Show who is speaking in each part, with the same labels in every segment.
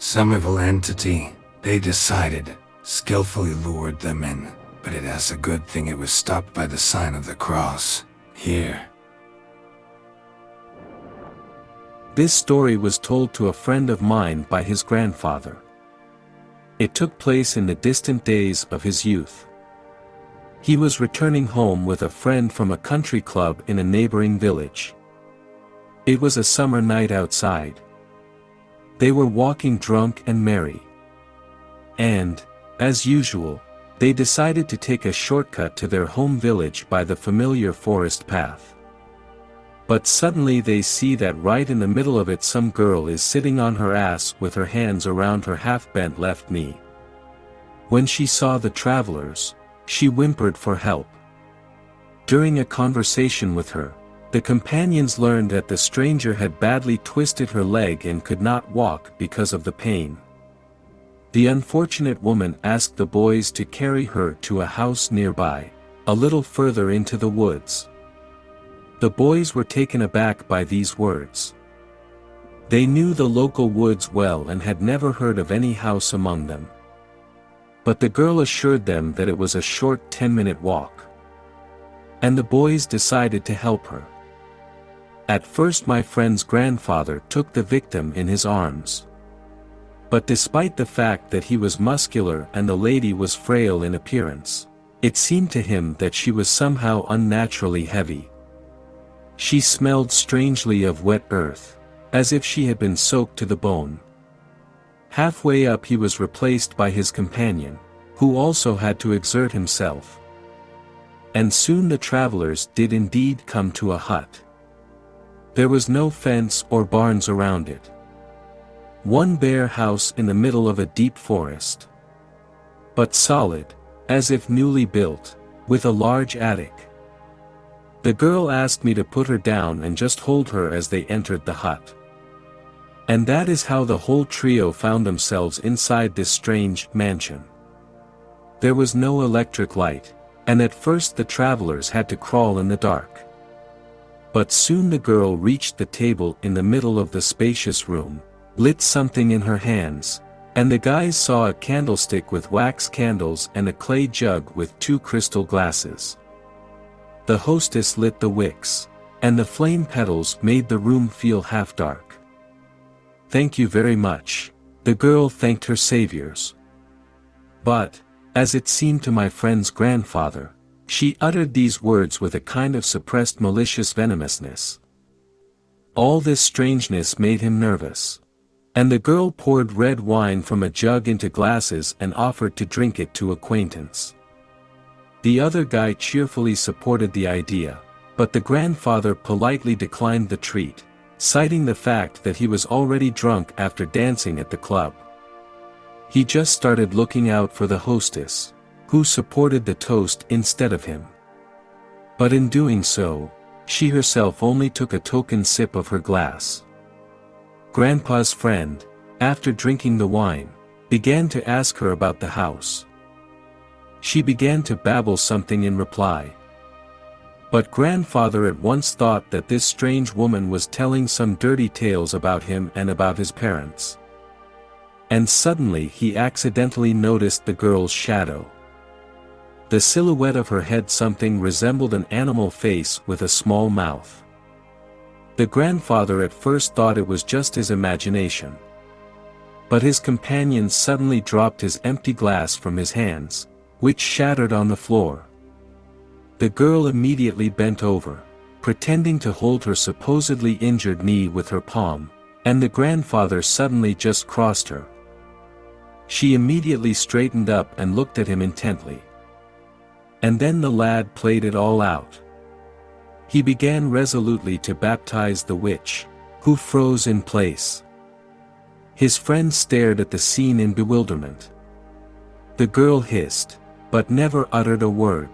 Speaker 1: Some evil entity, they decided, skillfully lured them in, but it has a good thing it was stopped by the sign of the cross. Here.
Speaker 2: This story was told to a friend of mine by his grandfather. It took place in the distant days of his youth. He was returning home with a friend from a country club in a neighboring village. It was a summer night outside. They were walking drunk and merry. And, as usual, they decided to take a shortcut to their home village by the familiar forest path. But suddenly they see that right in the middle of it some girl is sitting on her ass with her hands around her half-bent left knee. When she saw the travelers, she whimpered for help. During a conversation with her, the companions learned that the stranger had badly twisted her leg and could not walk because of the pain. The unfortunate woman asked the boys to carry her to a house nearby, a little further into the woods. The boys were taken aback by these words. They knew the local woods well and had never heard of any house among them. But the girl assured them that it was a short 10-minute walk. And the boys decided to help her. At first my friend's grandfather took the victim in his arms. But despite the fact that he was muscular and the lady was frail in appearance, it seemed to him that she was somehow unnaturally heavy. She smelled strangely of wet earth, as if she had been soaked to the bone. Halfway up he was replaced by his companion, who also had to exert himself. And soon the travelers did indeed come to a hut. There was no fence or barns around it. One bare house in the middle of a deep forest. But solid, as if newly built, with a large attic. The girl asked me to put her down and just hold her as they entered the hut. And that is how the whole trio found themselves inside this strange mansion. There was no electric light, and at first the travelers had to crawl in the dark. But soon the girl reached the table in the middle of the spacious room, lit something in her hands, and the guys saw a candlestick with wax candles and a clay jug with 2 crystal glasses. The hostess lit the wicks, and the flame petals made the room feel half dark. "Thank you very much," the girl thanked her saviors. But, as it seemed to my friend's grandfather, she uttered these words with a kind of suppressed malicious venomousness. All this strangeness made him nervous. And the girl poured red wine from a jug into glasses and offered to drink it to acquaintance. The other guy cheerfully supported the idea, but the grandfather politely declined the treat, citing the fact that he was already drunk after dancing at the club. He just started looking out for the hostess, who supported the toast instead of him. But in doing so, she herself only took a token sip of her glass. Grandpa's friend, after drinking the wine, began to ask her about the house. She began to babble something in reply. But grandfather at once thought that this strange woman was telling some dirty tales about him and about his parents. And suddenly he accidentally noticed the girl's shadow. The silhouette of her head something resembled an animal face with a small mouth. The grandfather at first thought it was just his imagination. But his companion suddenly dropped his empty glass from his hands, which shattered on the floor. The girl immediately bent over, pretending to hold her supposedly injured knee with her palm, and the grandfather suddenly just crossed her. She immediately straightened up and looked at him intently. And then the lad played it all out. He began resolutely to baptize the witch, who froze in place. His friend stared at the scene in bewilderment. The girl hissed, but never uttered a word.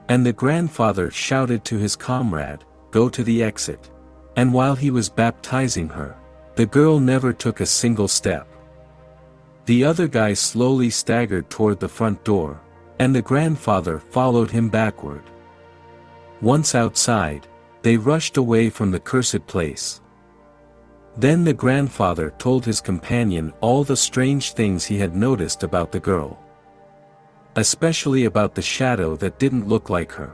Speaker 2: And the grandfather shouted to his comrade, "Go to the exit." And while he was baptizing her, the girl never took a single step. The other guy slowly staggered toward the front door, and the grandfather followed him backward. Once outside, they rushed away from the cursed place. Then the grandfather told his companion all the strange things he had noticed about the girl. Especially about the shadow that didn't look like her.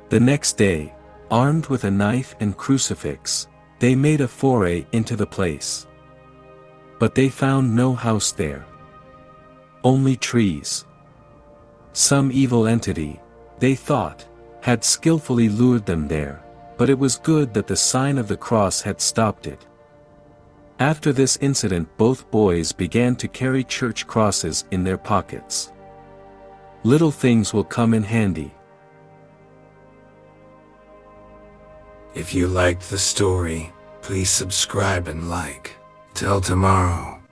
Speaker 2: The next day, armed with a knife and crucifix, they made a foray into the place. But they found no house there. Only trees. Some evil entity, they thought, had skillfully lured them there, but it was good that the sign of the cross had stopped it. After this incident, both boys began to carry church crosses in their pockets. Little things will come in handy.
Speaker 1: If you liked the story, please subscribe and like. Till tomorrow.